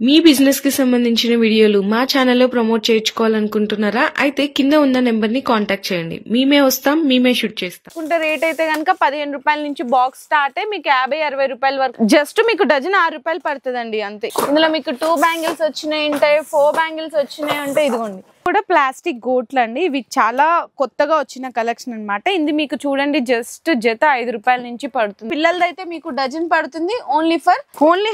మీ business కి సంబంధించిన వీడియోలు మా ఛానల్లో ప్రమోట్ చేయించుకోవాలనుకుంటున్నారా? అయితే కింద ఉన్న నెంబర్ ని కాంటాక్ట్ చేయండి. మేమే వస్తాం, మేమే షూట్ చేస్తాం. రేట్ అయితే కనుక 15 రూపాయల నుంచి బాక్స్ స్టార్ట్ అయ్యి మీకు 50-60 రూపాయల వరకు జస్ట్ మీకు డజన్ 6 రూపాయలు పడుతుందండి అంతే. ఇందులో మీకు 2 బ్యాంగిల్స్ వచ్చినాయి ఉంటాయి, 4 బ్యాంగిల్స్ వచ్చినాయి అంటే ఇదిగోండి కూడా ప్లాస్టిక్ గోట్లు అండి. ఇవి చాలా కొత్తగా వచ్చిన కలెక్షన్ అనమాట. ఇది మీకు చూడండి జస్ట్ జత 5 రూపాయల నుంచి పడుతుంది. పిల్లలదైతే మీకు డజన్ పడుతుంది ఓన్లీ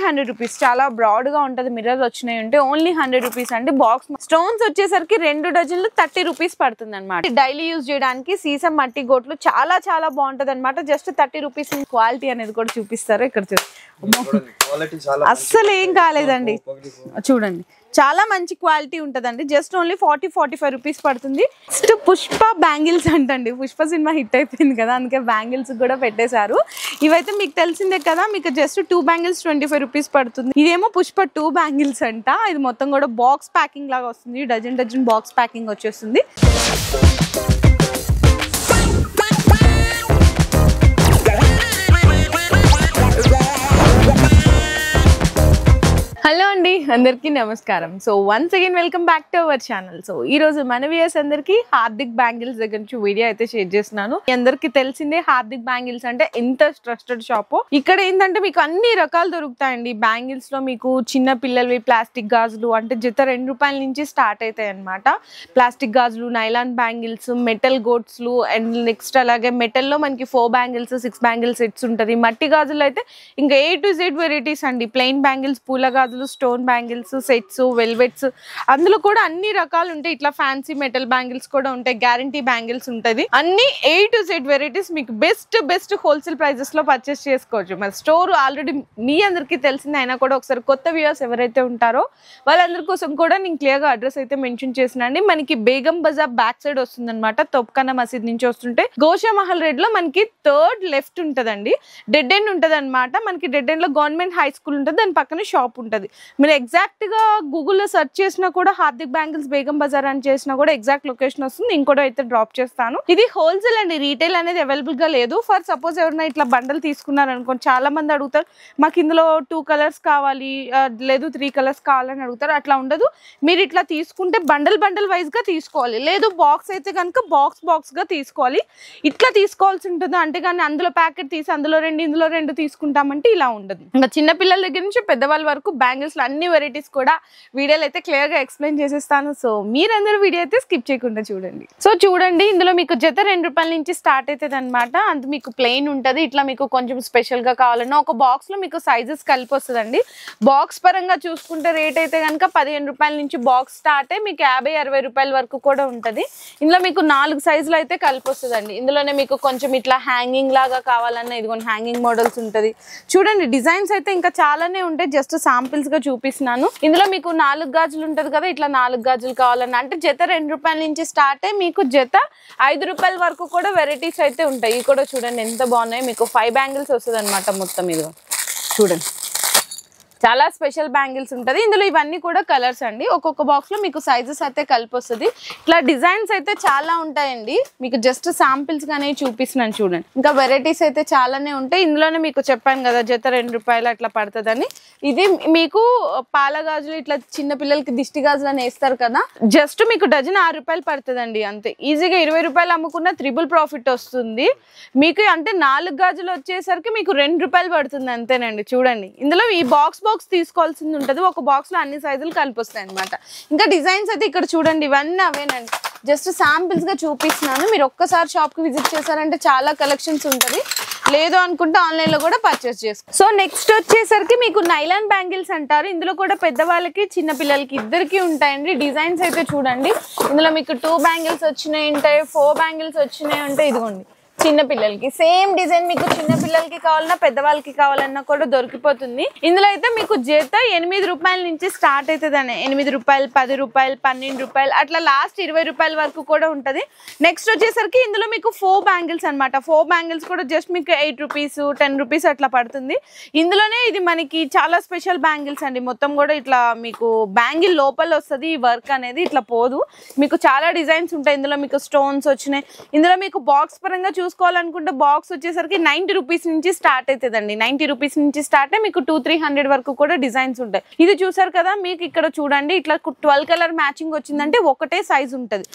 100 రూపీస్. చాలా బ్రాడ్ గా ఉంటది. మిర్రర్ వచ్చినాయి ఉంటే ఓన్లీ 100 రూపీస్ అండి. బాక్స్ స్టోన్స్ వచ్చేసరికి 2 డజన్లు 30 రూపీస్ పడుతుంది అనమాట. డైలీ యూజ్ చేయడానికి సీసం మట్టి గోట్లు చాలా చాలా బాగుంటది అనమాట. Just 30 rupees. క్వాలిటీ అనేది కూడా చూపిస్తారు ఇక్కడ. అస్సలు ఏం కాలేదండి, చూడండి చాలా మంచి క్వాలిటీ ఉంటదండి. జస్ట్ ఓన్లీ 40-45 రూపీస్ పడుతుంది. నెక్స్ట్ పుష్ప బ్యాంగిల్స్ అంటండి. పుష్ప సినిమా హిట్ అయిపోయింది కదా, అందుకే బ్యాంగిల్స్ కూడా పెట్టేశారు. ఇవైతే మీకు తెలిసిందే కదా, మీకు జస్ట్ 2 బ్యాంగిల్స్ 25 రూపీస్ పడుతుంది. ఇదేమో పుష్ప 2 బ్యాంగిల్స్ అంట. ఇది మొత్తం కూడా బాక్స్ ప్యాకింగ్ లాగా వస్తుంది. డజన్ బాక్స్ ప్యాకింగ్ వచ్చేస్తుంది. హలో అండి, అందరికీ నమస్కారం. So once again welcome back to our channel. So ఈ రోజు మన వ్యూయర్స్ అందరికి హార్దిక్ బ్యాంగిల్స్ దగ్గర నుంచి వీడియో అయితే షేర్ చేస్తున్నాను. మీ అందరికి తెలిసిందే హార్దిక్ బ్యాంగిల్స్ అంటే ఎంత ట్రస్టెడ్ షాప్. ఇక్కడ ఏంటంటే మీకు అన్ని రకాలు దొరుకుతాయండి. బ్యాంగిల్స్ లో మీకు చిన్న పిల్లలవి ప్లాస్టిక్ గాజులు అంటే జత 2 రూపాయల నుంచి స్టార్ట్ అవుతాయి అనమాట. ప్లాస్టిక్ గాజులు, నైలాన్ బ్యాంగిల్స్, మెటల్ గోట్స్లు అండ్ నెక్స్ట్ అలాగే మెటల్ లో మనకి 4 బ్యాంగిల్స్ 6 బ్యాంగిల్స్ సెట్స్ ఉంటది. మట్టి గాజులు అయితే ఇంకా A to Z వెరైటీస్ అండి. ప్లెయిన్ బ్యాంగిల్స్, పూల గాజులు, స్టోన్ బ్యాంగిల్స్, సెట్స్, వెల్వెట్స్, అందులో కూడా అన్ని రకాలు ఉంటాయి. ఇట్లా ఫ్యాన్సీ మెటల్ బ్యాంగిల్స్ కూడా ఉంటాయి. గ్యారంటీ బ్యాంగిల్స్ ఉంటది. అన్ని A to Z వెరైటీస్ మీకు బెస్ట్ హోల్సేల్ ప్రైజెస్ లో పర్చేస్ చేసుకోవచ్చు. మరి స్టోర్ ఆల్రెడీ మీ అందరికీ తెలిసింది అయినా కూడా ఒకసారి కొత్త వ్యూయర్స్ ఎవరైతే ఉంటారో వాళ్ళందరి కోసం కూడా నేను క్లియర్ గా అడ్రస్ అయితే మెన్షన్ చేసినండి. మనకి బేగం బజార్ బ్యాక్ సైడ్ వస్తుంది అనమాట. తొప్కన్నా మసీద్ నుంచి వస్తుంటే గోషా మహల్ రెడ్ లో మనకి 3rd లెఫ్ట్ ఉంటదండి. డెడ్ ఎండ్ ఉంటది అనమాట. మనకి డెడ్ ఎండ్ లో గవర్నమెంట్ హై స్కూల్ ఉంటుంది, దాని పక్కన షాప్ ఉంటది. మీరు ఎగ్జాక్ట్ గా గూగుల్లో సెర్చ్ చేసినా కూడా హార్దిక్ బ్యాంగిల్స్ బేగం బజార్ అని చేసినా కూడా ఎగ్జాక్ట్ లొకేషన్ వస్తుంది. ఇంకోటి అయితే డ్రాప్ చేస్తాను. ఇది హోల్సేల్ అండి, రీటైల్ అనేది అవైలబుల్ గా లేదు. ఫర్ సపోజ్ ఎవరైనా ఇట్లా బండల్ తీసుకున్నారు అనుకోండి, చాలా మంది అడుగుతారు మాకు ఇందులో 2 కలర్స్ కావాలి, లేదు 3 కలర్స్ కావాలని అడుగుతారు. అట్లా ఉండదు. మీరు ఇట్లా తీసుకుంటే బండల్ వైజ్ గా తీసుకోవాలి. లేదు బాక్స్ అయితే కనుక బాక్స్ గా తీసుకోవాలి. ఇట్లా తీసుకోవాల్సి ఉంటుంది. అంటే కానీ అందులో ప్యాకెట్ తీసి అందులో 2 ఇందులో 2 తీసుకుంటామంటే ఇలా ఉండదు. ఇంకా చిన్న పిల్లల దగ్గర నుంచి పెద్దవాళ్ళ వరకు బ్యాంగిల్స్ లో అన్ని వెరైటీస్ కూడా వీడియోలో అయితే క్లియర్ గా ఎక్స్ప్లెయిన్ చేసేస్తాను. సో మీరందరూ వీడియో అయితే స్కిప్ చేయకుండా చూడండి. సో చూడండి, ఇందులో మీకు జత 2 రూపాయల నుంచి స్టార్ట్ అవుతుంది అనమాట. అంత మీకు ప్లెయిన్ ఉంటది. ఇట్లా మీకు కొంచెం స్పెషల్ గా కావాలన్నా ఒక బాక్స్ లో మీకు సైజెస్ కలిపి వస్తుందండి. బాక్స్ పరంగా చూసుకుంటే రేట్ అయితే కనుక 15 రూపాయల నుంచి బాక్స్ స్టార్ట్ అయ్యి మీకు 50-60 రూపాయల వరకు కూడా ఉంటది. ఇందులో మీకు 4 సైజులు అయితే కలిపి వస్తుందండి. ఇందులోనే మీకు కొంచెం ఇట్లా హ్యాంగింగ్ లాగా కావాలన్నా ఇదిగోండి హ్యాంగింగ్ మోడల్స్ ఉంటది. చూడండి డిజైన్స్ అయితే ఇంకా చాలానే ఉంటాయి. జస్ట్ శాంపిల్స్ గా చూపిస్తున్నాను. ఇందులో మీకు 4 గాజులు ఉంటది కదా, ఇట్లా 4 గాజులు కావాలన్నా అంటే జత 2 రూపాయల నుంచి స్టార్ట్ అయ్యి మీకు జత 5 రూపాయల వరకు కూడా వెరైటీస్ అయితే ఉంటాయి. ఇవి కూడా చూడండి ఎంత బాగున్నాయి. మీకు 5 బ్యాంగిల్స్ వస్తుంది అనమాట మొత్తం. ఇది చూడండి చాలా స్పెషల్ బ్యాంగిల్స్ ఉంటుంది. ఇందులో ఇవన్నీ కూడా కలర్స్ అండి. ఒక్కొక్క బాక్స్ లో మీకు సైజెస్ అయితే కలిపి వస్తుంది. ఇట్లా డిజైన్స్ అయితే చాలా ఉంటాయండి. మీకు జస్ట్ శాంపిల్స్ గానే చూపిస్తున్నాను చూడండి. ఇంకా వెరైటీస్ అయితే చాలానే ఉంటాయి. ఇందులోనే మీకు చెప్పాను కదా జత 2 రూపాయలు అట్లా పడుతుందని. ఇది మీకు పాల గాజులు, ఇట్లా చిన్న పిల్లలకి దిష్టి గాజులు అని వేస్తారు కదా, జస్ట్ మీకు డజన్ 6 రూపాయలు పడుతుందండి అంతే. ఈజీగా 20 రూపాయలు అమ్ముకున్న త్రిబుల్ ప్రాఫిట్ వస్తుంది మీకు. అంటే 4 గాజులు వచ్చేసరికి మీకు 2 రూపాయలు పడుతుంది అంతేనండి. చూడండి ఇందులో ఈ బాక్స్ తీసుకోవాల్సింది ఉంటుంది. ఒక బాక్స్ లో అన్ని సైజులు కలిపి వస్తాయి అనమాట. ఇంకా డిజైన్స్ అయితే ఇక్కడ చూడండి ఇవన్నీ అవేనండి. జస్ట్ శాంపిల్స్ గా చూపిస్తున్నాను. మీరు ఒక్కసారి షాప్ కి విజిట్ చేశారంటే చాలా కలెక్షన్స్ ఉంటుంది. లేదు అనుకుంటే ఆన్లైన్ లో కూడా పర్చేస్ చేసుకో. సో నెక్స్ట్ వచ్చేసరికి మీకు నైలాన్ బ్యాంగిల్స్ అంటారు. ఇందులో కూడా పెద్దవాళ్ళకి చిన్న పిల్లలకి ఇద్దరికి ఉంటాయండి. డిజైన్స్ అయితే చూడండి. ఇందులో మీకు 2 బ్యాంగిల్స్ వచ్చినాయి ఉంటాయి, 4 బ్యాంగిల్స్ వచ్చినాయి ఉంటాయి. ఇదిగోండి చిన్న పిల్లలకి సేమ్ డిజైన్ మీకు చిన్న పిల్లలకి కావాలన్నా పెద్దవాళ్ళకి కావాలన్నా కూడా దొరికిపోతుంది. ఇందులో అయితే మీకు జత 8 రూపాయల నుంచి స్టార్ట్ అవుతుందని. 8 రూపాయలు, 10 రూపాయలు, 12 రూపాయలు అట్లా లాస్ట్ 20 రూపాయల వరకు కూడా ఉంటది. నెక్స్ట్ వచ్చేసరికి ఇందులో మీకు 4 బ్యాంగిల్స్ అనమాట. 4 బ్యాంగిల్స్ కూడా జస్ట్ మీకు 8 రూపీస్ 10 రూపీస్ అట్లా పడుతుంది. ఇందులోనే ఇది మనకి చాలా స్పెషల్ బ్యాంగిల్స్ అండి. మొత్తం కూడా ఇట్లా మీకు బ్యాంగిల్ లోపల వస్తుంది. ఈ వర్క్ అనేది ఇట్లా పోదు. మీకు చాలా డిజైన్స్ ఉంటాయి. ఇందులో మీకు స్టోన్స్ వచ్చినాయి. ఇందులో మీకు బాక్స్ పరంగా చూసుకుంటే చూసుకోవాలనుకుంటే బాక్స్ వచ్చేసరికి 90 రూపీస్ నుంచి స్టార్ట్ అవుతుందండి. 90 రూపీస్ నుంచి స్టార్ట్ మీకు 200-300 వరకు కూడా డిజైన్స్ ఉంటాయి. ఇది చూసారు కదా, మీకు ఇక్కడ చూడండి ఇట్లా 12 కలర్ మ్యాచింగ్ వచ్చిందంటే ఒకటే సైజ్ ఉంటుంది.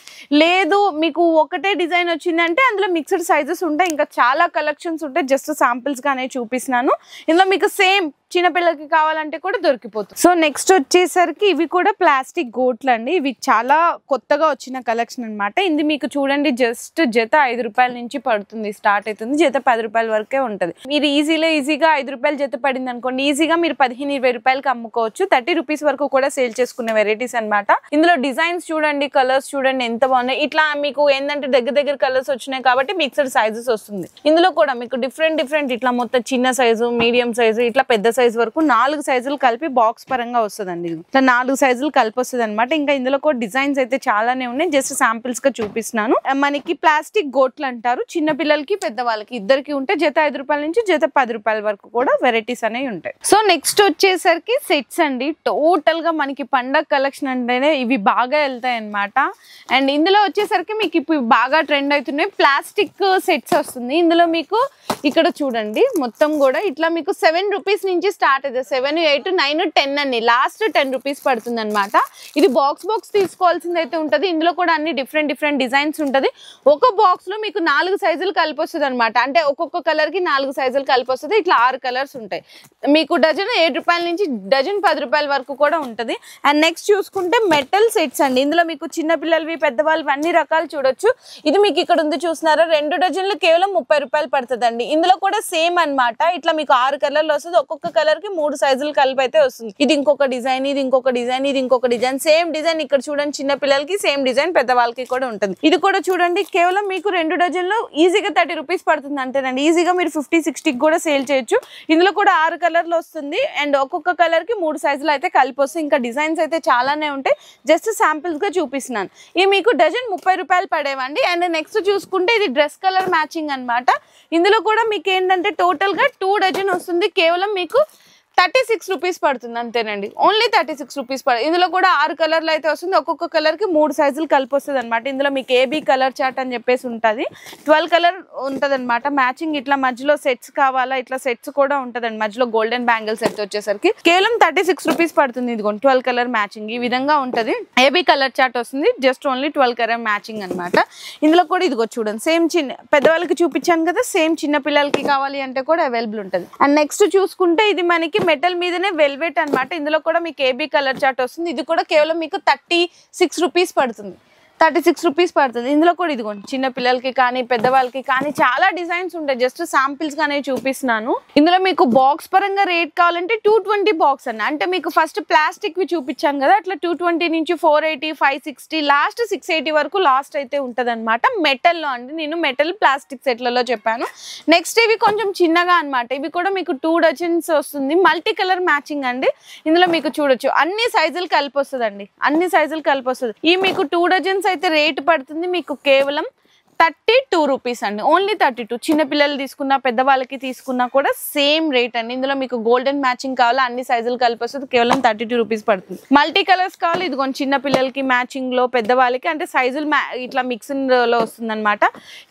లేదు మీకు ఒకటే డిజైన్ వచ్చిందంటే అందులో మిక్స్డ్ సైజెస్ ఉంటాయి, ఇంకా చాలా కలెక్షన్స్ ఉంటాయి. జస్ట్ శాంపిల్స్ గానే చూపిస్తున్నాను. ఇందులో మీకు సేమ్ చిన్నపిల్లలకి కావాలంటే కూడా దొరికిపోతుంది. సో నెక్స్ట్ వచ్చేసరికి ఇవి కూడా ప్లాస్టిక్ గోట్లు అండి. ఇవి చాలా కొత్తగా వచ్చిన కలెక్షన్ అనమాట. ఇది మీకు చూడండి జస్ట్ జత 5 రూపాయల నుంచి పడుతుంది, స్టార్ట్ అవుతుంది. జత 10 రూపాయల వరకే ఉంటుంది. మీరు ఈజీగా 5 రూపాయల జత పడింది అనుకోండి, ఈజీగా మీరు 15-20 రూపాయలకి అమ్ముకోవచ్చు. 30 రూపీస్ వరకు కూడా సేల్ చేసుకునే వెరైటీస్ అనమాట. ఇందులో డిజైన్స్ చూడండి, కలర్స్ చూడండి ఎంత బాగున్నాయి. ఇట్లా మీకు ఏంటంటే దగ్గర కలర్స్ వచ్చినాయి కాబట్టి మిక్స్డ్ సైజెస్ వస్తుంది. ఇందులో కూడా మీకు డిఫరెంట్ ఇట్లా మొత్తం చిన్న సైజు, మీడియం సైజు, ఇట్లా పెద్ద సైజ్ వరకు 4 సైజులు కలిపి బాక్స్ పరంగా వస్తుందండి. ఇట్లా 4 సైజులు కలిపి వస్తుంది అనమాట. ఇంకా ఇందులో కూడా డిజైన్స్ అయితే చాలానే ఉన్నాయి. జస్ట్ శాంపిల్స్ గా చూపిస్తున్నాను. మనకి ప్లాస్టిక్ గోట్లు అంటారు. చిన్న పిల్లలకి పెద్దవాళ్ళకి ఇద్దరికి ఉంటే జత 5 రూపాయల నుంచి జత 10 రూపాయల వరకు కూడా వెరైటీస్ అనేవి ఉంటాయి. సో నెక్స్ట్ వచ్చేసరికి సెట్స్ అండి. టోటల్ గా మనకి పండగ కలెక్షన్ అంటేనే ఇవి బాగా వెళ్తాయి అనమాట. అండ్ ఇందులో వచ్చేసరికి మీకు ఇప్పుడు బాగా ట్రెండ్ అవుతున్నాయి ప్లాస్టిక్ సెట్స్ వస్తుంది. ఇందులో మీకు ఇక్కడ చూడండి మొత్తం కూడా ఇట్లా మీకు 7 రూపీస్ నుంచి స్టార్ట్ అవుతుంది. 7, 8, 9, 10 అన్ని లాస్ట్ 10 రూపీస్ పడుతుంది అనమాట. ఇది బాక్స్ తీసుకోవాల్సింది అయితే ఉంటుంది. ఇందులో కూడా అన్ని డిఫరెంట్ డిజైన్స్ ఉంటుంది. ఒక బాక్స్ లో మీకు 4 సైజులు కలిపి వస్తుంది అనమాట. అంటే ఒక్కొక్క కలర్ కి 4 సైజులు కలిపి వస్తుంది. ఇట్లా 6 కలర్స్ ఉంటాయి. మీకు డజన్ 7 రూపాయల నుంచి డజన్ 10 రూపాయల వరకు కూడా ఉంటుంది. అండ్ నెక్స్ట్ చూసుకుంటే మెటల్ సెట్స్ అండి. ఇందులో మీకు చిన్న పిల్లలవి పెద్దవాళ్ళవి అన్ని రకాలు చూడొచ్చు. ఇది మీకు ఇక్కడ ఉంది చూస్తున్నారా, 2 డజన్లు కేవలం 30 రూపాయలు పడుతుందండి. ఇందులో కూడా సేమ్ అనమాట. ఇట్లా మీకు 6 కలర్లు వస్తుంది. ఒక్కొక్క కలర్ కి 3 సైజులు కలిపి అయితే వస్తుంది. ఇది ఇంకొక డిజైన్, ఇది ఇంకొక డిజైన్, ఇది ఇంకొక డిజైన్. సేమ్ డిజైన్ ఇక్కడ చూడండి, చిన్న పిల్లలకి సేమ్ డిజైన్ పెద్దవాళ్ళకి కూడా ఉంటుంది. ఇది కూడా చూడండి కేవలం మీకు 2 డజన్లు ఈజీగా 30 రూపీస్ పడుతుంది అంతేనండి. ఈజీగా మీరు 50-60 కూడా సేల్ చేయొచ్చు. ఇందులో కూడా 6 కలర్లు వస్తుంది. అండ్ ఒక్కొక్క కలర్ కి 3 సైజులు అయితే కలిపి వస్తుంది. ఇంకా డిజైన్స్ అయితే చాలానే ఉంటాయి. జస్ట్ శాంపిల్స్ గా చూపిస్తున్నాను. ఇవి మీకు డజన్ 30 రూపాయలు పడేవండి. అండ్ నెక్స్ట్ చూసుకుంటే ఇది డ్రెస్ కలర్ మ్యాచింగ్ అనమాట. ఇందులో కూడా మీకు ఏంటంటే టోటల్ గా 2 డజన్ వస్తుంది. కేవలం మీకు 36 రూపీస్ పడుతుంది అంతేనండి. ఓన్లీ 36 రూపీస్ పడుతుంది. ఇందులో కూడా 6 కలర్లు అయితే వస్తుంది. ఒక్కొక్క కలర్ కి 3 సైజులు కలిపి వస్తుంది అనమాట. ఇందులో మీకు ఏబీ కలర్ చార్ట్ అని చెప్పేసి ఉంటుంది. 12 కలర్ ఉంటుంది అనమాట మ్యాచింగ్. ఇట్లా మధ్యలో సెట్స్ కావాలా, ఇట్లా సెట్స్ కూడా ఉంటదండి. మధ్యలో గోల్డెన్ బ్యాంగిల్ సెట్ వచ్చేసరికి కేవలం 36 రూపీస్ పడుతుంది. ఇదిగోండి 12 కలర్ మ్యాచింగ్ ఈ విధంగా ఉంటది. ఏబీ కలర్ చార్ట్ వస్తుంది. జస్ట్ ఓన్లీ 12 కలర్ మ్యాచింగ్ అనమాట. ఇందులో కూడా ఇదిగో చూడండి సేమ్ చిన్న పెద్దవాళ్ళకి చూపించాను కదా, సేమ్ చిన్న పిల్లలకి కావాలి అంటే కూడా అవైలబుల్ ఉంటుంది. అండ్ నెక్స్ట్ చూసుకుంటే ఇది మనకి మెటల్ మీదనే వెల్వెట్ అన్నమాట. ఇందులో కూడా మీకు ఏబీ కలర్ చార్ట్ వస్తుంది. ఇది కూడా కేవలం మీకు 36 రూపీస్ పడుతుంది. 36 రూపీస్ పడుతుంది. ఇందులో కూడా ఇదిగోండి చిన్న పిల్లలకి కానీ పెద్దవాళ్ళకి కానీ చాలా డిజైన్స్ ఉంటాయి. జస్ట్ శాంపిల్స్ గానే చూపిస్తున్నాను. ఇందులో మీకు బాక్స్ పరంగా రేట్ కావాలంటే 220 బాక్స్ అన్న. అంటే మీకు ఫస్ట్ ప్లాస్టిక్ వి చూపించాను కదా, అట్లా 220 నుంచి 480, 560 లాస్ట్ 680 వరకు లాస్ట్ అయితే ఉంటది అనమాట. మెటల్ లో అండి, నేను మెటల్ ప్లాస్టిక్ సెట్లలో చెప్పాను. నెక్స్ట్ ఇవి కొంచెం చిన్నగా అనమాట. ఇవి కూడా మీకు 2 డజన్స్ వస్తుంది. మల్టీ కలర్ మ్యాచింగ్ అండి. ఇందులో మీకు చూడొచ్చు అన్ని సైజులు కలిపి వస్తుంది అండి. అన్ని సైజులు కలిపి వస్తుంది. ఈ మీకు 2 డజన్స్ అయితే రేట్ పడుతుంది మీకు కేవలం 32 రూపీస్ అండి. ఓన్లీ 32. చిన్న పిల్లలు తీసుకున్నా పెద్దవాళ్ళకి తీసుకున్నా కూడా సేమ్ రేట్ అండి. ఇందులో మీకు గోల్డెన్ మ్యాచింగ్ కావాలా అన్ని సైజులు కలిపి వస్తుంది. కేవలం 32 రూపీస్ పడుతుంది. మల్టీ కలర్స్ కావాలి ఇది కొంచెం చిన్న పిల్లలకి మ్యాచింగ్ లో పెద్దవాళ్ళకి అంటే సైజులు ఇట్లా మిక్సింగ్ లో వస్తుంది అనమాట.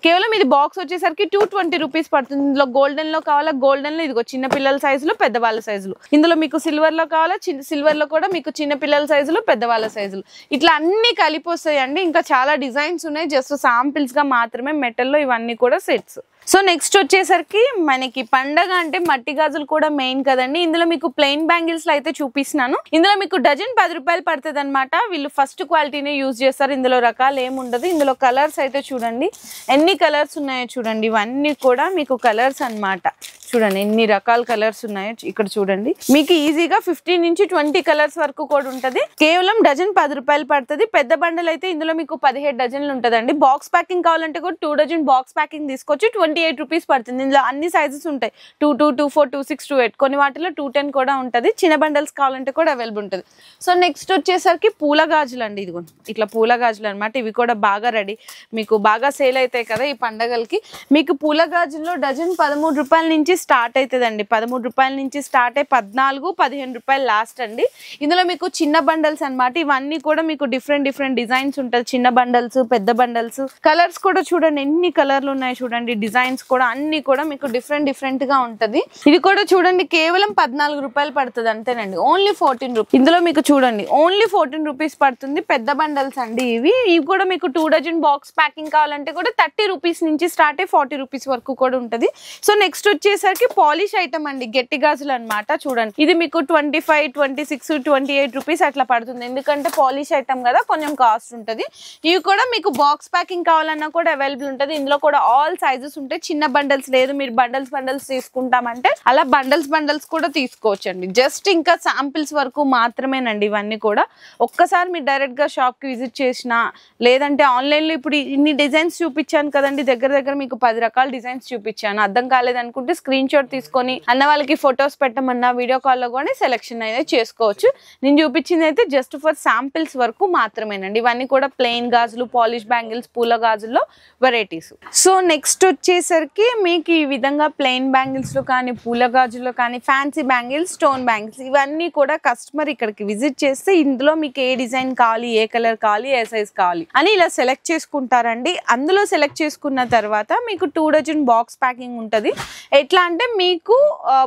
కేవలం ఇది బాక్స్ వచ్చేసరికి 220 రూపీస్ పడుతుంది. ఇందులో గోల్డెన్ లో కావాలా గోల్డెన్ లో ఇదిగో చిన్న పిల్లల సైజులు పెద్దవాళ్ళ సైజులు. ఇందులో మీకు సిల్వర్ లో కావాలా సిల్వర్ లో కూడా మీకు చిన్న పిల్లల సైజులు పెద్దవాళ్ళ సైజులు ఇట్లా అన్ని కలిపి వస్తాయండి. ఇంకా చాలా డిజైన్స్ ఉన్నాయి. జస్ట్ శాంపిల్స్ గా మాత్రమే మెటల్లో ఇవన్నీ కూడా సెట్స్. సో నెక్స్ట్ వచ్చేసరికి మనకి పండగ అంటే మట్టి గాజులు కూడా మెయిన్ కదండి. ఇందులో మీకు ప్లెయిన్ బ్యాంగిల్స్ లో అయితే చూపిస్తున్నాను. ఇందులో మీకు డజన్ 10 రూపాయలు పడుతుంది అనమాట. వీళ్ళు ఫస్ట్ క్వాలిటీనే యూజ్ చేస్తారు. ఇందులో రకాలు ఏముండదు. ఇందులో కలర్స్ అయితే చూడండి ఎన్ని కలర్స్ ఉన్నాయో చూడండి. ఇవన్నీ కూడా మీకు కలర్స్ అన్నమాట. చూడండి ఎన్ని రకాల కలర్స్ ఉన్నాయో ఇక్కడ చూడండి. మీకు ఈజీగా 15 నుంచి 20 కలర్స్ వరకు కూడా ఉంటది. కేవలం డజన్ 10 రూపాయలు పడుతుంది. పెద్ద బండల్ అయితే ఇందులో మీకు 17 డజన్లు ఉంటదండి. బాక్స్ ప్యాకింగ్ కావాలంటే కూడా 2 డజన్ బాక్స్ ప్యాకింగ్ తీసుకోవచ్చు. 20 28 రూపీస్ పడుతుంది. ఇందులో అన్ని సైజెస్ ఉంటాయి, 22, 24, 26, 28, కొన్ని వాటిలో 210 కూడా ఉంటుంది. చిన్న బండల్స్ కావాలంటే కూడా అవైలబుల్ ఉంటుంది. సో నెక్స్ట్ వచ్చేసరికి పూల గాజులు అండి. ఇదిగో ఇట్లా పూల గాజులు అనమాట. ఇవి కూడా బాగా రెడీ, మీకు బాగా సేల్ అవుతాయి కదా ఈ పండగలకి. మీకు పూల గాజుల్లో డజన్ 13 రూపాయల నుంచి స్టార్ట్ అవుతుందండి. 13 రూపాయల నుంచి స్టార్ట్ అయ్యి 14, 15 రూపాయలు లాస్ట్ అండి. ఇందులో మీకు చిన్న బండల్స్ అనమాట. ఇవన్నీ కూడా మీకు డిఫరెంట్ డిజైన్స్ ఉంటుంది. చిన్న బండల్స్, పెద్ద బండల్స్, కలర్స్ కూడా చూడండి ఎన్ని కలర్లు ఉన్నాయి చూడండి. డిజైన్స్ కూడా అన్ని కూడా మీకు డిఫరెంట్ గా ఉంటది. ఇది కూడా చూడండి కేవలం 14 రూపాయలు పడుతుంది అంతేనండి. Only 14 rupees. ఇందులో మీకు చూడండి ఓన్లీ 14 రూపీస్ పడుతుంది. పెద్ద బండల్స్ అండి ఇవి. ఇవి కూడా మీకు 2 డజన్ బాక్స్ ప్యాకింగ్ కావాలంటే కూడా 30 రూపీస్ నుంచి స్టార్ట్ అయ్యి 40 రూపీస్ వరకు కూడా ఉంటది. సో నెక్స్ట్ వచ్చేసరికి పాలిష్ ఐటమ్ అండి, గట్టి గాజులు అనమాట. చూడండి ఇది మీకు 25, 26, 28 రూపీస్ అట్లా పడుతుంది. ఎందుకంటే పాలిష్ ఐటమ్ కదా కొంచెం కాస్ట్ ఉంటుంది. ఇవి కూడా మీకు బాక్స్ ప్యాకింగ్ కావాలన్నా కూడా అవైలబుల్ ఉంటుంది. ఇందులో కూడా ఆల్ సైజెస్ ఉంటాయి. చిన్న బండల్స్ లేదు, మీరు బండల్స్ తీసుకుంటామంటే అలా బండల్స్ కూడా తీసుకోవచ్చండి. జస్ట్ ఇంకా శాంపిల్స్ వరకు మాత్రమేనండి ఇవన్నీ కూడా. ఒక్కసారి మీరు డైరెక్ట్ గా షాప్ కి విజిట్ చేసినా, లేదంటే ఆన్లైన్ లో ఇప్పుడు ఇన్ని డిజైన్స్ చూపించాను కదండి, దగ్గర మీకు 10 రకాల డిజైన్స్ చూపించాను. అర్థం కాలేదనుకుంటే స్క్రీన్ షాట్ తీసుకొని అన్న వాళ్ళకి ఫొటోస్ పెట్టమన్నా వీడియో కాల్ లో కూడా సెలెక్షన్ అయితే చేసుకోవచ్చు. నేను చూపించింది అయితే జస్ట్ ఫర్ శాంపిల్స్ వరకు మాత్రమేనండి. ఇవన్నీ కూడా ప్లెయిన్ గాజులు, పాలిష్ బ్యాంగిల్స్, పూల గాజుల్లో వెరైటీస్. సో నెక్స్ట్ వచ్చేసరికి మీకు ఈ విధంగా ప్లెయిన్ బ్యాంగిల్స్ లో కానీ, పూల గాజుల్లో కానీ, ఫ్యాన్సీ బ్యాంగిల్స్, స్టోన్ బ్యాంగిల్స్, ఇవన్నీ కూడా కస్టమర్ ఇక్కడికి విజిట్ చేస్తే ఇందులో మీకు ఏ డిజైన్ కావాలి, ఏ కలర్ కావాలి, ఏ సైజ్ కావాలి అని ఇలా సెలెక్ట్ చేసుకుంటారండి. అందులో సెలెక్ట్ చేసుకున్న తర్వాత మీకు 2 డజన్ బాక్స్ ప్యాకింగ్ ఉంటుంది. ఎట్లా అంటే మీకు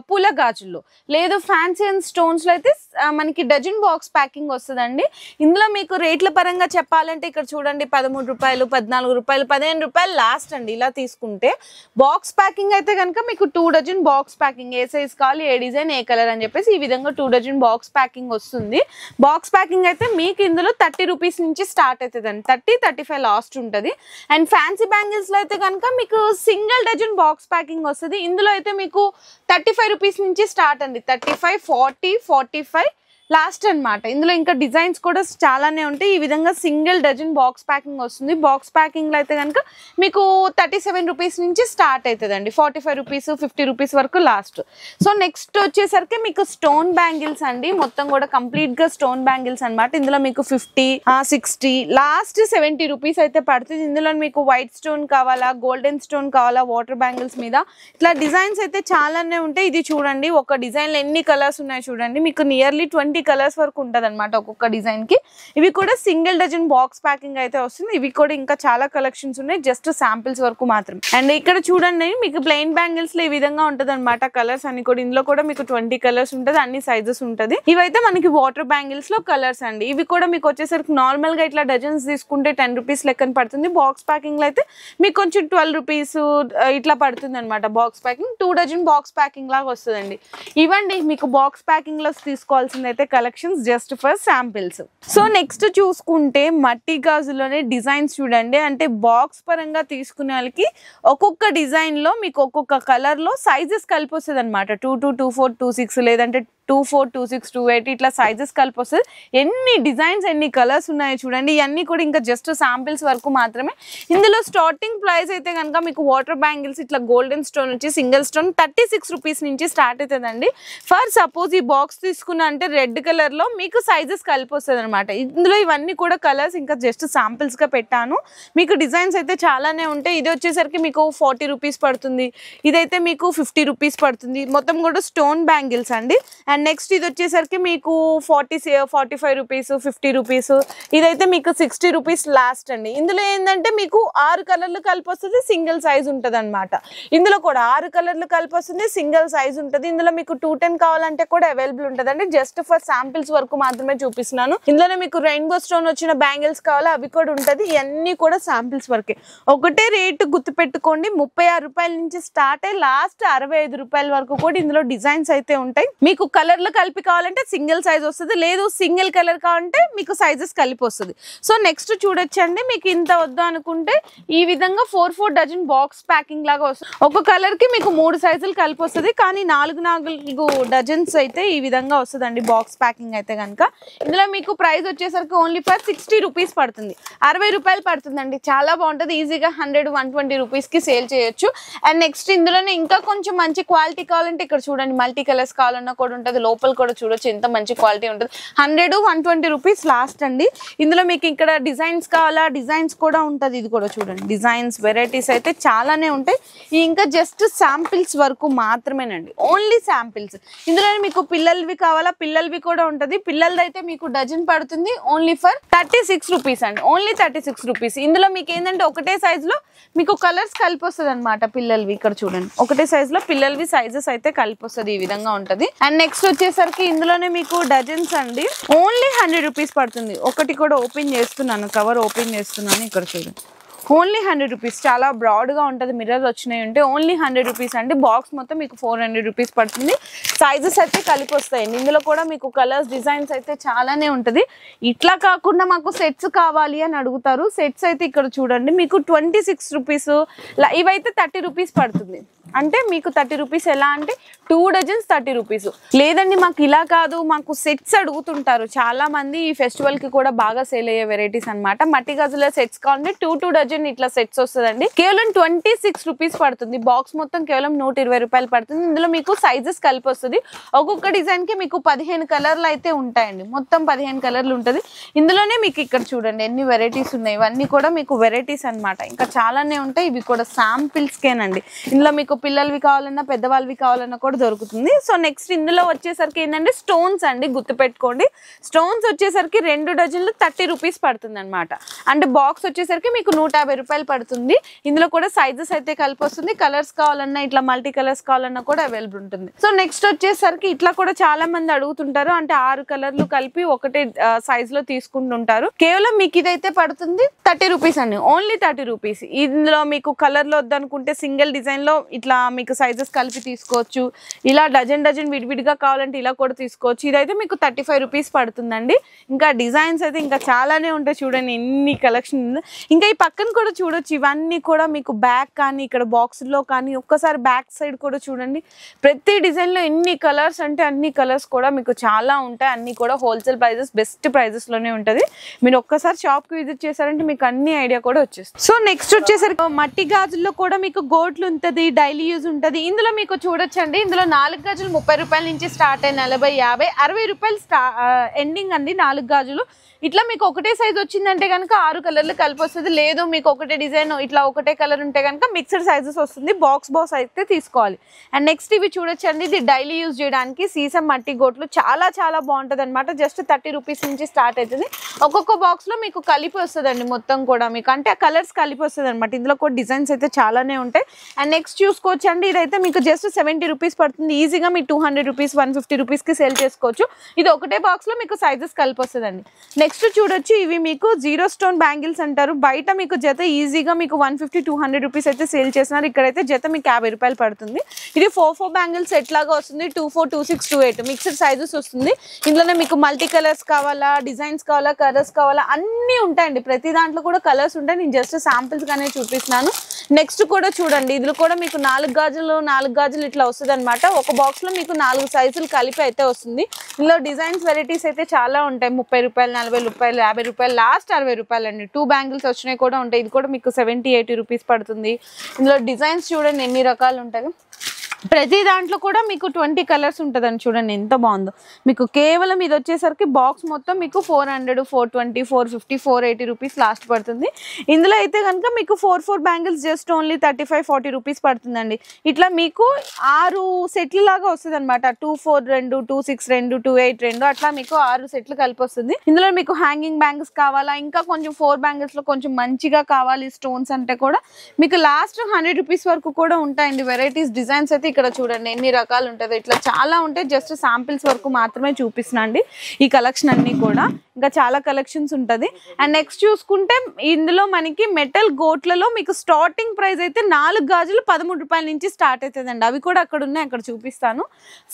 పూల గాజుల్లో లేదు, ఫ్యాన్సీ అండ్ స్టోన్స్ లో అయితే మనకి డజన్ బాక్స్ ప్యాకింగ్ వస్తుందండి. ఇందులో మీకు రేట్ల పరంగా చెప్పాలంటే ఇక్కడ చూడండి 13 రూపాయలు, 14 రూపాయలు, 15 రూపాయలు లాస్ట్ అండి. ఇలా తీసుకుంటే బాక్స్ ప్యాకింగ్ అయితే కనుక మీకు 2 డజన్ బాక్స్ ప్యాకింగ్, ఏ సైజ్ కావాలి, ఏ డిజైన్, ఏ కలర్ అని చెప్పేసి ఈ విధంగా 2 డజన్ బాక్స్ ప్యాకింగ్ వస్తుంది. బాక్స్ ప్యాకింగ్ అయితే మీకు ఇందులో 30 రూపీస్ నుంచి స్టార్ట్ అవుతుందండి. 30, 35 లాస్ట్ ఉంటుంది. అండ్ ఫ్యాన్సీ బ్యాంగిల్స్ లో అయితే కనుక మీకు సింగిల్ డజన్ బాక్స్ ప్యాకింగ్ వస్తుంది. ఇందులో అయితే మీకు 35 రూపీస్ నుంచి స్టార్ట్ అండి. 35, 40, 45 లాస్ట్ అనమాట. ఇందులో ఇంకా డిజైన్స్ కూడా చాలానే ఉంటాయి. ఈ విధంగా సింగిల్ డజన్ బాక్స్ ప్యాకింగ్ వస్తుంది. బాక్స్ ప్యాకింగ్ లో అయితే కనుక మీకు 37 రూపీస్ నుంచి స్టార్ట్ అవుతుందండి. 45 రూపీస్, 50 రూపీస్ వరకు లాస్ట్. సో నెక్స్ట్ వచ్చేసరికి మీకు స్టోన్ బ్యాంగిల్స్ అండి. మొత్తం కూడా కంప్లీట్ గా స్టోన్ బ్యాంగిల్స్ అనమాట. ఇందులో మీకు 50, 60, లాస్ట్ 70 రూపీస్ అయితే పడుతుంది. ఇందులో మీకు వైట్ స్టోన్ కావాలా, గోల్డెన్ స్టోన్ కావాలా, వాటర్ బ్యాంగిల్స్ మీద ఇట్లా డిజైన్స్ అయితే చాలానే ఉంటాయి. ఇది చూడండి ఒక డిజైన్ లో ఎన్ని కలర్స్ ఉన్నాయి చూడండి. మీకు నియర్లీ 20 కలర్స్ వరకు ఉంటది అనమాట ఒక్కొక్క డిజైన్ కి. ఇవి కూడా సింగిల్ డజన్ బాక్స్ ప్యాకింగ్ అయితే వస్తుంది. ఇవి కూడా ఇంకా చాలా కలెక్షన్స్ ఉన్నాయి, జస్ట్ శాంపిల్స్ వరకు మాత్రమే. అండ్ ఇక్కడ చూడండి మీకు ప్లెయిన్ బ్యాంగిల్స్ లో ఈ విధంగా ఉంటది అనమాట. కలర్స్ అన్ని కూడా ఇందులో కూడా మీకు 20 కలర్స్ ఉంటది, అన్ని సైజెస్ ఉంటది. ఇవైతే మనకి వాటర్ బ్యాంగిల్స్ లో కలర్స్ అండి. ఇవి కూడా మీకు వచ్చేసరికి నార్మల్ గా ఇట్లా డజన్స్ తీసుకుంటే 10 రూపీస్ లెక్కన పడుతుంది. బాక్స్ ప్యాకింగ్ లో అయితే మీకు కొంచెం 12 రూపీస్ ఇట్లా పడుతుంది అనమాట. Box packing 2 dozen box packing లాగా వస్తుందండి. ఇవ్వండి మీకు బాక్స్ ప్యాకింగ్ లో తీసుకోవాల్సింది అయితే collections just for samples. So next చూసుకుంటే మట్టి గాజులోనే డిజైన్స్ చూడండి. అంటే బాక్స్ పరంగా తీసుకునే వాళ్ళకి ఒక్కొక్క డిజైన్ లో మీకు ఒక్కొక్క కలర్ లో సైజెస్ కలిపి వస్తుంది అనమాట. 22, 24, 26 లేదంటే 24, 26, 28 ఇట్లా సైజెస్ కలిపి వస్తుంది. ఎన్ని డిజైన్స్, ఎన్ని కలర్స్ ఉన్నాయో చూడండి. ఇవన్నీ కూడా ఇంకా జస్ట్ శాంపిల్స్ వరకు మాత్రమే. ఇందులో స్టార్టింగ్ ప్రైస్ అయితే కనుక మీకు వాటర్ బ్యాంగిల్స్ ఇట్లా గోల్డెన్ స్టోన్ వచ్చి సింగిల్ స్టోన్ 36 రూపీస్ నుంచి స్టార్ట్ అవుతుందండి. ఫర్ సపోజ్ ఈ బాక్స్ తీసుకున్నా అంటే రెడ్ కలర్ లో మీకు సైజెస్ కలిపి వస్తుంది అనమాట. ఇందులో ఇవన్నీ కూడా కలర్స్ ఇంకా జస్ట్ శాంపిల్స్ గా పెట్టాను. మీకు డిజైన్స్ అయితే చాలానే ఉంటాయి. ఇది వచ్చేసరికి మీకు 40 రూపీస్ పడుతుంది. ఇదైతే మీకు 50 రూపీస్ పడుతుంది. మొత్తం కూడా స్టోన్ బ్యాంగిల్స్ అండి. అండ్ నెక్స్ట్ ఇది వచ్చేసరికి మీకు 45 రూపీస్, 50 రూపీస్. ఇదైతే మీకు 60 రూపీస్ లాస్ట్ అండి. ఇందులో ఏంటంటే మీకు 6 కలర్లు కలిపి వస్తుంది, సింగిల్ సైజ్ ఉంటుంది అనమాట. ఇందులో కూడా 6 కలర్లు కలిపి వస్తుంది, సింగిల్ సైజ్ ఉంటుంది. ఇందులో మీకు 210 కావాలంటే కూడా అవైలబుల్ ఉంటుంది అండి. జస్ట్ ఫర్ శాంపిల్స్ వరకు మాత్రమే చూపిస్తున్నాను. ఇందులోనే మీకు రెయిన్బో స్టోన్ వచ్చిన బ్యాంగిల్స్ కావాలా అవి కూడా ఉంటుంది. ఇవన్నీ కూడా శాంపిల్స్ వరకే. ఒకటే రేటు గుర్తుపెట్టుకోండి, 36 రూపాయల నుంచి స్టార్ట్ అయ్యి లాస్ట్ 65 రూపాయల వరకు కూడా ఇందులో డిజైన్స్ అయితే ఉంటాయి. మీకు కలర్లు కలిపి కావాలంటే సింగిల్ సైజ్ వస్తుంది, లేదు సింగిల్ కలర్ కావాలంటే మీకు సైజెస్ కలిపి వస్తుంది. సో నెక్స్ట్ చూడొచ్చండి, మీకు ఇంత వద్దు అనుకుంటే ఈ విధంగా 4 డజన్ బాక్స్ ప్యాకింగ్ లాగా వస్తుంది. ఒక కలర్ కి మీకు 3 సైజులు కలిపి వస్తుంది, కానీ 4 డజన్స్ అయితే ఈ విధంగా వస్తుందండి బాక్స్ ప్యాకింగ్ అయితే కనుక. ఇందులో మీకు ప్రైస్ వచ్చేసరికి ఓన్లీ ఫర్ 60 రూపీస్ పడుతుంది, 60 రూపాయలు పడుతుందండి. చాలా బాగుంటుంది, ఈజీగా 100-120 రూపీస్ కి సేల్ చేయొచ్చు. అండ్ నెక్స్ట్ ఇందులోనే ఇంకా కొంచెం మంచి క్వాలిటీ కావాలంటే ఇక్కడ చూడండి, మల్టీ కలర్స్ కావాలన్నా కూడా ఉంటుంది, లోపల కూడా చూడొచ్చు ఎంత మంచి క్వాలిటీ ఉంటుంది. 100-120 రూపీస్ లాస్ట్ అండి. ఇందులో మీకు ఇక్కడ డిజైన్స్ కావాలా, డిజైన్స్ కూడా ఉంటుంది. ఇది కూడా చూడండి, డిజైన్స్ వెరైటీస్ అయితే చాలానే ఉంటాయి. ఇంకా జస్ట్ శాంపిల్స్ వరకు మాత్రమేనండి, ఓన్లీ శాంపిల్స్. ఇందులో మీకు పిల్లలవి కావాలా, పిల్లలవి కూడా ఉంటుంది. పిల్లలది అయితే మీకు డజన్ పడుతుంది ఓన్లీ ఫర్ 36 రూపీస్ అండి, ఓన్లీ 36 రూపీస్. ఇందులో మీకు ఏంటంటే ఒకటే సైజ్ లో మీకు కలర్స్ కలిపి వస్తుంది అనమాట పిల్లలవి. ఇక్కడ చూడండి, ఒకటే సైజ్ లో పిల్లలవి సైజెస్ అయితే కలిపి వస్తుంది, ఈ విధంగా ఉంటది. అండ్ నెక్స్ట్ వచ్చేసరికి ఇందులోనే మీకు డజన్స్ అండి, ఓన్లీ 100 రూపీస్ పడుతుంది. ఒకటి కూడా ఓపెన్ చేస్తున్నాను, కవర్ ఓపెన్ చేస్తున్నాను, ఇక్కడ చూడండి ఓన్లీ 100 రూపీస్. చాలా బ్రాడ్ గా ఉంటుంది, మిర్రర్ వచ్చినాయి ఉంటే ఓన్లీ 100 రూపీస్ అండి. బాక్స్ మొత్తం మీకు 400 రూపీస్ పడుతుంది. సైజెస్ అయితే కలిపి వస్తాయండి. ఇందులో కూడా మీకు కలర్స్ డిజైన్స్ అయితే చాలానే ఉంటుంది. ఇట్లా కాకుండా మాకు సెట్స్ కావాలి అని అడుగుతారు. సెట్స్ అయితే ఇక్కడ చూడండి మీకు 26 రూపీస్, ఇవైతే 30 రూపీస్ పడుతుంది. అంటే మీకు 30 రూపీస్ ఎలా అంటే 2 డజన్స్ 30 రూపీస్. లేదండి మాకు ఇలా కాదు, మాకు సెట్స్ అడుగుతుంటారు చాలా మంది. ఈ ఫెస్టివల్ కి కూడా బాగా సేల్ అయ్యే వెరైటీస్ అనమాట. మట్టి గాజుల సెట్స్ కావాలంటే 2 డజన్ ఇట్లా సెట్స్ వస్తుందండి. కేవలం 26 రూపీస్ పడుతుంది. బాక్స్ మొత్తం కేవలం 120 రూపాయలు పడుతుంది. ఇందులో మీకు సైజెస్ కలిపి వస్తుంది. ఒక్కొక్క డిజైన్ కి మీకు 15 కలర్లు అయితే ఉంటాయండి, మొత్తం 15 కలర్లు ఉంటుంది. ఇందులోనే మీకు ఇక్కడ చూడండి ఎన్ని వెరైటీస్ ఉన్నాయి. ఇవన్నీ కూడా మీకు వెరైటీస్ అనమాట, ఇంకా చాలానే ఉంటాయి. ఇవి కూడా శాంపిల్స్ కేనండి. ఇందులో మీకు పిల్లలవి కావాలన్నా పెద్దవాళ్ళవి కావాలన్నా కూడా దొరుకుతుంది. సో నెక్స్ట్ ఇందులో వచ్చేసరికి ఏంటంటే స్టోన్స్ అండి, గుర్తుపెట్టుకోండి. స్టోన్స్ వచ్చేసరికి 2 డజన్లు 30 రూపీస్ పడుతుంది అనమాట. అంటే బాక్స్ వచ్చేసరికి మీకు 150 రూపాయలు పడుతుంది. ఇందులో కూడా సైజెస్ అయితే కలిపి వస్తుంది. కలర్స్ కావాలన్నా ఇట్లా మల్టీ కలర్స్ కావాలన్నా కూడా అవైలబుల్ ఉంటుంది. సో నెక్స్ట్ వచ్చేసరికి ఇట్లా కూడా చాలా మంది అడుగుతుంటారు, అంటే 6 కలర్లు కలిపి ఒకటే సైజ్ లో తీసుకుంటుంటారు. కేవలం మీకు ఇదైతే పడుతుంది 30 రూపీస్ అండి, ఓన్లీ 30 రూపీస్. ఇందులో మీకు కలర్ లో వద్దనుకుంటే సింగిల్ డిజైన్ లో ఇట్లా మీకు సైజెస్ కలిపి తీసుకోవచ్చు. ఇలా డజన్ విడివిడిగా కావాలంటే ఇలా కూడా తీసుకోవచ్చు. ఇదైతే మీకు 35 రూపీస్ పడుతుందండి. ఇంకా డిజైన్స్ అయితే ఇంకా చాలానే ఉంటాయి. చూడండి ఎన్ని కలెక్షన్. ఇంకా ఈ పక్కన కూడా చూడొచ్చు, ఇవన్నీ కూడా మీకు బ్యాక్ కానీ ఇక్కడ బాక్స్ లో కానీ ఒక్కసారి బ్యాక్ సైడ్ కూడా చూడండి. ప్రతి డిజైన్ లో ఎన్ని కలర్స్ అంటే అన్ని కలర్స్ కూడా మీకు చాలా ఉంటాయి. అన్ని కూడా హోల్సేల్ ప్రైజెస్, బెస్ట్ ప్రైజెస్ లోనే ఉంటది. మీరు ఒక్కసారి షాప్ కి విజిట్ చేశారంటే మీకు అన్ని ఐడియా కూడా వచ్చేస్తుంది. సో నెక్స్ట్ వచ్చేసరికి మట్టి గాజుల్లో కూడా మీకు గోట్లు ఉంటది, డైలీ యూజ్ ఉంటది. ఇందులో మీకు చూడొచ్చండి, ఇందులో 4 గాజులు 30 రూపాయల నుంచి స్టార్ట్ అయ్యి 40, 50, 60 రూపాయలు ఎండింగ్ అండి 4 గాజులు. ఇట్లా మీకు ఒకటే సైజ్ వచ్చిందంటే కనుక 6 కలర్లు కలిపి వస్తుంది. లేదు మీకు ఒకటే డిజైన్ ఇట్లా ఒకటే కలర్ ఉంటే కనుక మిక్స్డ్ సైజెస్ వస్తుంది. బాక్స్ అయితే తీసుకోవాలి. అండ్ నెక్స్ట్ ఇవి చూడొచ్చండి, ఇది డైలీ యూజ్ చేయడానికి సీసం మట్టి గోట్లు చాలా బాగుంటుంది అనమాట. జస్ట్ 30 రూపీస్ నుంచి స్టార్ట్ అవుతుంది. ఒక్కొక్క బాక్స్ లో మీకు కలిపి వస్తుందండి మొత్తం కూడా మీకు, అంటే కలర్స్ కలిపి వస్తుంది అనమాట. ఇందులో కూడా డిజైన్స్ అయితే చాలానే ఉంటాయి. అండ్ నెక్స్ట్ చూసుకోవచ్చండి, ఇదైతే మీకు జస్ట్ 70 రూపీస్ పడుతుంది. ఈజీగా మీ 200 రూపీస్ 150 రూపీస్ కి సేల్ చేసుకోవచ్చు. ఇది ఒకటే బాక్స్ లో మీకు సైజెస్ కలిపి వస్తుందండి. నెక్స్ట్ చూడొచ్చు, ఇవి మీకు 0 స్టోన్ బ్యాంగిల్స్ అంటారు. బయట మీకు జత ఈజీగా మీకు 150-200 రూపీస్ అయితే సేల్ చేస్తున్నారు. ఇక్కడైతే జత మీకు 50 రూపాయలు పడుతుంది. ఇది 4 బ్యాంగిల్స్ సెట్ లాగా వస్తుంది. 24, 26, 28 మిక్స్డ్ సైజెస్ వస్తుంది. ఇందులోనే మీకు మల్టీ కలర్స్ కావాలా, డిజైన్స్ కావాలా, కలర్స్ కావాలా అన్నీ ఉంటాయండి. ప్రతి దాంట్లో కూడా కలర్స్ ఉంటాయి. నేను జస్ట్ శాంపిల్స్ గానే చూపిస్తున్నాను. నెక్స్ట్ కూడా చూడండి, ఇందులో కూడా మీకు 4 గాజులు ఇట్లా వస్తుంది అనమాట. ఒక బాక్స్ లో మీకు 4 సైజులు కలిపి అయితే వస్తుంది. ఇందులో డిజైన్స్ వెరైటీస్ అయితే చాలా ఉంటాయి. 30 రూపాయలు, 40 రూపాయలు, 50 రూపాయలు, లాస్ట్ 60 రూపాయలు అండి. 2 బ్యాంగిల్స్ వచ్చినాయి కూడా ఉంటాయి. ఇది కూడా మీకు 70-80 రూపీస్ పడుతుంది. ఇందులో డిజైన్స్ చూడండి ఎన్ని రకాలు ఉంటాయి. ప్రతి దాంట్లో కూడా మీకు 20 కలర్స్ ఉంటుందని చూడండి ఎంత బాగుందో. మీకు కేవలం ఇది వచ్చేసరికి బాక్స్ మొత్తం మీకు 400, 420, 450, 480 రూపీస్ లాస్ట్ పడుతుంది. ఇందులో అయితే కనుక మీకు 4 బ్యాంగిల్స్ జస్ట్ ఓన్లీ 35-40 రూపీస్ పడుతుందండి. ఇట్లా మీకు 6 సెట్లు లాగా వస్తుంది అనమాట. 24 2, 26 2, 28 2 అట్లా మీకు 6 సెట్లు కలిపి వస్తుంది. ఇందులో మీకు హ్యాంగింగ్ బ్యాంగిల్స్ కావాలా, ఇంకా కొంచెం 4 బ్యాంగిల్స్ లో కొంచెం మంచిగా కావాలి స్టోన్స్ అంటే కూడా మీకు లాస్ట్ 100 రూపీస్ వరకు కూడా ఉంటాయండి. వెరైటీస్ డిజైన్స్ అయితే ఇక్కడ చూడండి ఎన్ని రకాలు ఉంటుందో, ఇట్లా చాలా ఉంటాయి. జస్ట్ శాంపిల్స్ వరకు మాత్రమే చూపిస్తున్నా అండి ఈ కలెక్షన్ అన్ని కూడా. ఇంకా చాలా కలెక్షన్స్ ఉంటుంది. అండ్ నెక్స్ట్ చూసుకుంటే ఇందులో మనకి మెటల్ గోట్లలో మీకు స్టార్టింగ్ ప్రైస్ అయితే 4 గాజులు 13 రూపాయల నుంచి స్టార్ట్ అవుతుందండి. అవి కూడా అక్కడ ఉన్నాయి, అక్కడ చూపిస్తాను.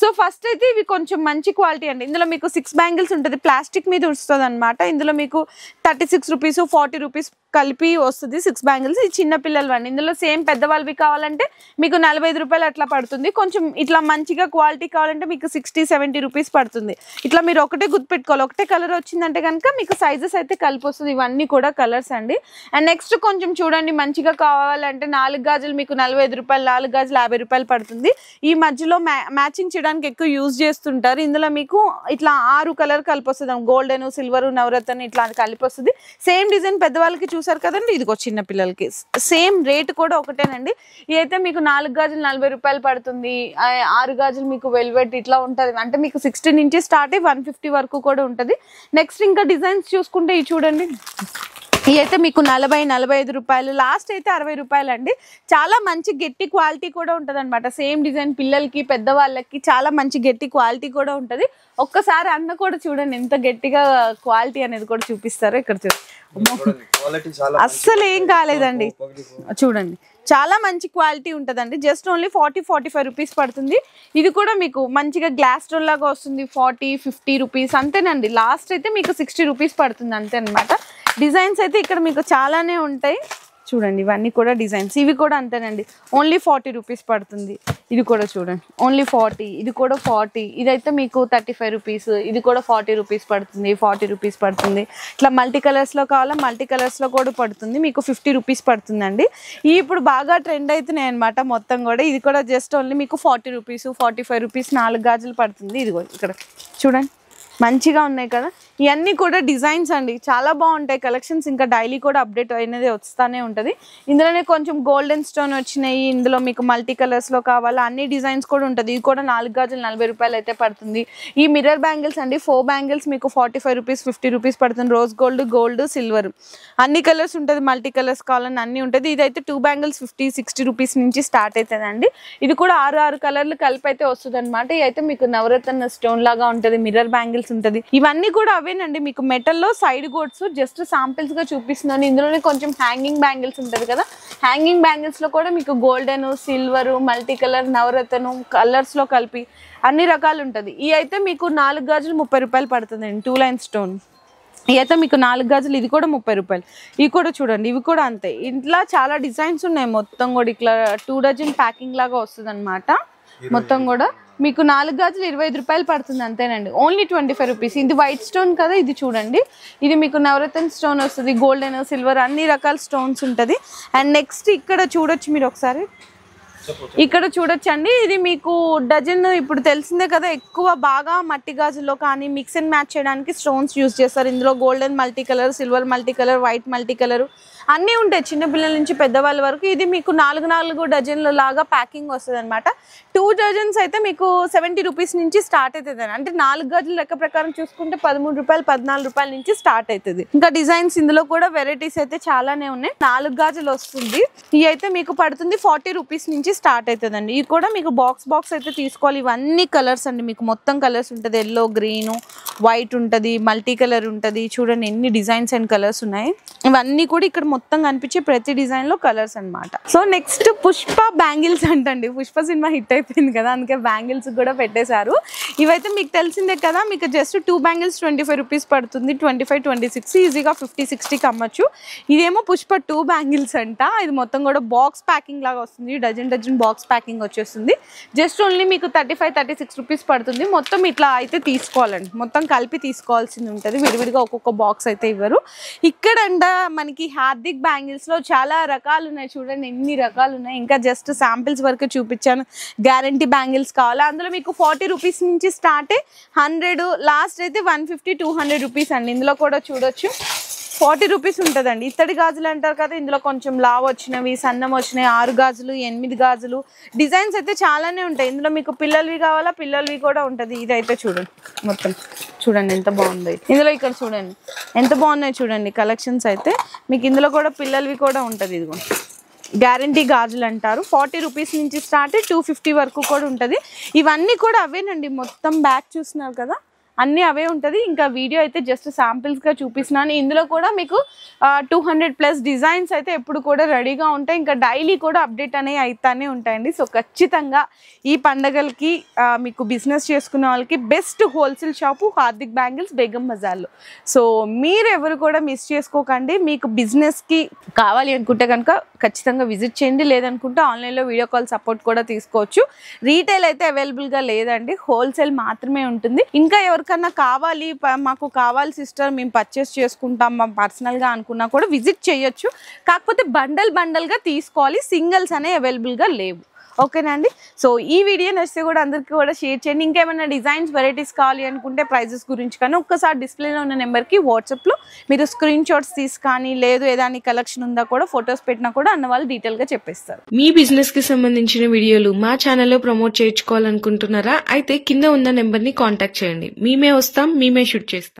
సో ఫస్ట్ అయితే ఇవి కొంచెం మంచి క్వాలిటీ అండి. ఇందులో మీకు 6 బ్యాంగిల్స్ ఉంటుంది, ప్లాస్టిక్ మీద వస్తుంది అనమాట. ఇందులో మీకు 36 రూపీస్ 40 రూపీస్ కలిపి వస్తుంది 6 బ్యాంగిల్స్. ఇది చిన్న పిల్లలు అండి. ఇందులో సేమ్ పెద్దవాళ్ళవి కావాలంటే మీకు 45 రూపాయలు అట్లా పడుతుంది. కొంచెం ఇట్లా మంచిగా క్వాలిటీ కావాలంటే మీకు 60-70 రూపీస్ పడుతుంది. ఇట్లా మీరు ఒకటే గుర్తుపెట్టుకోవాలి. ఒకటే కలర్ వచ్చిందంటే కనుక మీకు సైజెస్ అయితే కలిపి వస్తుంది. ఇవన్నీ కూడా కలర్స్ అండి. అండ్ నెక్స్ట్ కొంచెం చూడండి మంచిగా కావాలంటే 4 గాజులు మీకు 45 రూపాయలు, 4 గాజులు 50 రూపాయలు పడుతుంది. ఈ మధ్యలో మ్యాచింగ్ చేయడానికి ఎక్కువ యూజ్ చేస్తుంటారు. ఇందులో మీకు ఇట్లా 6 కలర్ కలిపి వస్తుంది. గోల్డెన్, సిల్వర్, నవరత్న ఇట్లా కలిపి వస్తుంది. సేమ్ డిజైన్ పెద్దవాళ్ళకి చూసారు కదండి, ఇదిగో చిన్న పిల్లలకి సేమ్ రేట్ కూడా ఒకటేనండి. ఇదైతే మీకు 4 గాజులు 40 రూపాయలు పడుతుంది. 6 గాజులు మీకు వెల్వెట్ ఇట్లా ఉంటుంది. అంటే మీకు 60 నుంచి స్టార్ట్ అయ్యి 150 వరకు కూడా ఉంటుంది. నెక్స్ట్ ఇంకా డిజైన్స్ చూసుకుంటే ఇవి చూడండి, ఇదైతే మీకు 40-45 రూపాయలు, లాస్ట్ అయితే 60 రూపాయలు అండి. చాలా మంచి గట్టి క్వాలిటీ కూడా ఉంటుంది అనమాట. సేమ్ డిజైన్ పిల్లలకి పెద్దవాళ్ళకి చాలా మంచి గట్టి క్వాలిటీ కూడా ఉంటుంది. ఒక్కసారి అన్న కూడా చూడండి ఎంత గట్టిగా క్వాలిటీ అనేది కూడా చూపిస్తారు. ఇక్కడ అస్సలు ఏం కాలేదండి, చూడండి చాలా మంచి క్వాలిటీ ఉంటుందండి. జస్ట్ ఓన్లీ 40-45 రూపీస్ పడుతుంది. ఇది కూడా మీకు మంచిగా గ్లాస్ స్టోన్ లాగా వస్తుంది. 40-50 రూపీస్ అంతేనండి. లాస్ట్ అయితే మీకు 60 రూపీస్ పడుతుంది అంతే అనమాట. డిజైన్స్ అయితే ఇక్కడ మీకు చాలానే ఉంటాయి. చూడండి ఇవన్నీ కూడా డిజైన్స్, ఇవి కూడా అంతేనండి. ఓన్లీ 40 రూపీస్ పడుతుంది. ఇది కూడా చూడండి ఓన్లీ 40, ఇది కూడా 40, ఇదైతే మీకు 35 రూపీస్, ఇది కూడా 40 రూపీస్ పడుతుంది, 40 రూపీస్ పడుతుంది. ఇట్లా మల్టీ కలర్స్లో కావాలా మల్టీ కలర్స్లో కూడా పడుతుంది, మీకు 50 రూపీస్ పడుతుందండి. ఇప్పుడు బాగా ట్రెండ్ అవుతున్నాయి అనమాట మొత్తం కూడా. ఇది కూడా జస్ట్ ఓన్లీ మీకు 40 రూపీస్ 45 రూపీస్ 4 గాజులు పడుతుంది. ఇదిగో ఇక్కడ చూడండి మంచిగా ఉన్నాయి కదా. ఇవన్నీ కూడా డిజైన్స్ అండి, చాలా బాగుంటాయి కలెక్షన్స్. ఇంకా డైలీ కూడా అప్డేట్ అయినది వస్తూనే ఉంటుంది. ఇందులోనే కొంచెం గోల్డెన్ స్టోన్ వచ్చినాయి. ఇందులో మీకు మల్టీ కలర్స్లో కావాలా అన్ని డిజైన్స్ కూడా ఉంటుంది. ఇది కూడా 4 గాజులు 40 రూపాయలు అయితే పడుతుంది. ఈ మిర్రర్ బ్యాంగిల్స్ అండి, 4 బ్యాంగిల్స్ మీకు 45 రూపీస్ 50 రూపీస్ పడుతుంది. రోజ్ గోల్డ్, గోల్డ్, సిల్వర్ అన్ని కలర్స్ ఉంటుంది. మల్టీ కలర్స్ కావాలని అన్నీ ఉంటుంది. ఇదైతే 2 బ్యాంగిల్స్ 50-60 రూపీస్ నుంచి స్టార్ట్ అవుతుందండి. ఇది కూడా 6 కలర్లు కలిపి అయితే వస్తుంది అనమాట. ఇదైతే మీకు నవరత్న స్టోన్ లాగా ఉంటుంది, మిర్రర్ బ్యాంగిల్స్ ఉంటుంది. ఇవన్నీ కూడా అవేనండి మీకు మెటల్లో సైడ్ గోడ్స్ జస్ట్ శాంపిల్స్ గా చూపిస్తున్నాను. ఇందులోనే కొంచెం హ్యాంగింగ్ బ్యాంగిల్స్ ఉంటుంది కదా, హ్యాంగింగ్ బ్యాంగిల్స్ లో కూడా మీకు గోల్డెన్, సిల్వర్, మల్టీ కలర్, నవరత్నం కలర్స్ లో కలిపి అన్ని రకాలు ఉంటుంది. ఇవి అయితే మీకు 4 గాజులు 30 రూపాయలు పడుతుందండి. 2 లైన్ స్టోన్ ఇవి అయితే మీకు 4 గాజులు, ఇది కూడా 30 రూపాయలు. ఇవి కూడా చూడండి, ఇవి కూడా అంతే. ఇంట్లో చాలా డిజైన్స్ ఉన్నాయి. మొత్తం కూడా ఇట్లా 2 డజన్ ప్యాకింగ్ లాగా వస్తుంది అనమాట. మొత్తం కూడా మీకు 4 గాజులు 25 రూపాయలు పడుతుంది అంతేనండి. Only 25 rupees. ఇది వైట్ స్టోన్ కదా, ఇది చూడండి ఇది మీకు నవరత్న స్టోన్ వస్తుంది. గోల్డెన్, సిల్వర్ అన్ని రకాల స్టోన్స్ ఉంటుంది. అండ్ నెక్స్ట్ ఇక్కడ చూడొచ్చు మీరు ఒకసారి, ఇక్కడ చూడొచ్చండి. ఇది మీకు డజన్ ఇప్పుడు తెలిసిందే కదా, ఎక్కువ బాగా మట్టి గాజుల్లో కానీ మిక్స్ అండ్ మ్యాచ్ చేయడానికి స్టోన్స్ యూజ్ చేస్తారు. ఇందులో golden multi colour, silver multi colour, white multi colour అన్నీ ఉంటాయి, చిన్నపిల్లల నుంచి పెద్దవాళ్ళ వరకు. ఇది మీకు 4 డజన్ల లాగా ప్యాకింగ్ వస్తుంది అనమాట. 2 డజన్స్ అయితే మీకు 70 రూపీస్ నుంచి స్టార్ట్ అవుతుంది. అంటే 4 గాజుల లెక్క ప్రకారం చూసుకుంటే 13 రూపాయలు 14 రూపాయల నుంచి స్టార్ట్ అవుతుంది. ఇంకా డిజైన్స్ ఇందులో కూడా వెరైటీస్ అయితే చాలానే ఉన్నాయి. 4 గాజులు వస్తుంది. ఇవి అయితే మీకు పడుతుంది 40 రూపీస్ నుంచి స్టార్ట్ అవుతుందండి. ఇది కూడా మీకు బాక్స్ అయితే తీసుకోవాలి. ఇవన్నీ కలర్స్ అండి, మీకు మొత్తం కలర్స్ ఉంటుంది. ఎల్లో, గ్రీన్, వైట్ ఉంటుంది, మల్టీ కలర్ ఉంటుంది. చూడండి ఎన్ని డిజైన్స్ అండ్ కలర్స్ ఉన్నాయి. ఇవన్నీ కూడా ఇక్కడ మొత్తం కనిపించే ప్రతి డిజైన్ లో కలర్స్ అన్నమాట. సో నెక్స్ట్ పుష్ప బ్యాంగిల్స్ అంటండి. పుష్ప సినిమా హిట్ అయిపోయింది కదా, అందుకే బ్యాంగిల్స్ కూడా పెట్టేశారు. ఇవైతే మీకు తెలిసిందే కదా, మీకు జస్ట్ 2 బ్యాంగిల్స్ 25 రూపీస్ పడుతుంది. 25-26 ఈజీగా 50-60కి అమ్మచ్చు. ఇదేమో పుష్ప 2 బ్యాంగిల్స్ అంట. ఇది మొత్తం కూడా బాక్స్ ప్యాకింగ్ లాగా వస్తుంది. డజన్ బాక్స్ ప్యాకింగ్ వచ్చేస్తుంది. జస్ట్ ఓన్లీ మీకు 35-36 రూపీస్ పడుతుంది. మొత్తం ఇట్లా అయితే తీసుకోవాలండి, మొత్తం కలిపి తీసుకోవాల్సింది ఉంటుంది. విడివిడిగా ఒక్కొక్క బాక్స్ అయితే ఇవ్వరు. ఇక్కడంట మనకి హార్దిక్ బ్యాంగిల్స్ లో చాలా రకాలు ఉన్నాయి. చూడండి ఎన్ని రకాలు ఉన్నాయి. ఇంకా జస్ట్ శాంపిల్స్ వరకు చూపించాను. గ్యారంటీ బ్యాంగిల్స్ కావాలా, అందులో మీకు 40 రూపీస్ నుంచి స్టార్ట్ 100, లాస్ట్ అయితే 150-200 రూపీస్ అండి. ఇందులో కూడా చూడొచ్చు 40 రూపీస్ ఉంటుందండి. ఇత్తడి గాజులు అంటారు కదా, ఇందులో కొంచెం లావు వచ్చినవి, సన్నం వచ్చినాయి, 6 గాజులు, 8 గాజులు డిజైన్స్ అయితే చాలానే ఉంటాయి. ఇందులో మీకు పిల్లలవి కావాలా, పిల్లలవి కూడా ఉంటుంది. ఇదైతే చూడండి మొత్తం చూడండి ఎంత బాగుంది. ఇందులో ఇక్కడ చూడండి ఎంత బాగున్నాయి చూడండి కలెక్షన్స్ అయితే. మీకు ఇందులో కూడా పిల్లలవి కూడా ఉంటుంది. ఇదిగో గ్యారంటీ గాజులు అంటారు. 40 రూపీస్ నుంచి స్టార్ట్ 250 వరకు కూడా ఉంటుంది. ఇవన్నీ కూడా అవేనండి. మొత్తం బ్యాక్ చూస్తున్నారు కదా, అన్నీ అవే ఉంటుంది. ఇంకా వీడియో అయితే జస్ట్ శాంపిల్స్గా చూపిస్తున్నాను. ఇందులో కూడా మీకు 200+ డిజైన్స్ అయితే ఎప్పుడు కూడా రెడీగా ఉంటాయి. ఇంకా డైలీ కూడా అప్డేట్ అనేవి అవుతానే ఉంటాయండి. సో ఖచ్చితంగా ఈ పండగలకి మీకు బిజినెస్ చేసుకునే వాళ్ళకి best wholesale shop Hardik bangles Begum బజార్లో. సో మీరెవరు కూడా మిస్ చేసుకోకండి. మీకు బిజినెస్కి కావాలి అనుకుంటే కనుక ఖచ్చితంగా విజిట్ చేయండి. లేదనుకుంటే ఆన్లైన్లో వీడియో కాల్ సపోర్ట్ కూడా తీసుకోవచ్చు. రీటైల్ అయితే అవైలబుల్గా లేదండి, హోల్సేల్ మాత్రమే ఉంటుంది. ఇంకా ఎవరికన్నా కావాలి, మాకు కావాలి సిస్టర్, మేము పర్చేస్ చేసుకుంటాం మా పర్సనల్గా అనుకున్నా కూడా విజిట్ చేయొచ్చు. కాకపోతే బండల్గా తీసుకోవాలి, సింగిల్స్ అనేవి అవైలబుల్గా లేవు. ఓకేనా అండి. సో ఈ వీడియో నచ్చితే కూడా అందరికీ కూడా షేర్ చేయండి. ఇంకేమైనా డిజైన్స్ వెరైటీస్ కావాలి అనుకుంటే ప్రైజెస్ గురించి కానీ ఒక్కసారి డిస్ప్లేలో ఉన్న నెంబర్కి వాట్సాప్లో మీరు స్క్రీన్ షాట్స్ తీసుకొని, లేదు ఏదైనా కలెక్షన్ ఉందా కూడా ఫొటోస్ పెట్టినా కూడా అన్న వాళ్ళు డీటెయిల్గా చెప్పేస్తారు. మీ బిజినెస్ కి సంబంధించిన వీడియోలు మా ఛానల్లో ప్రమోట్ చేయించుకోవాలనుకుంటున్నారా? అయితే కింద ఉన్న నెంబర్ ని కాంటాక్ట్ చేయండి. మేమే వస్తాం, మేమే షూట్ చేస్తాం.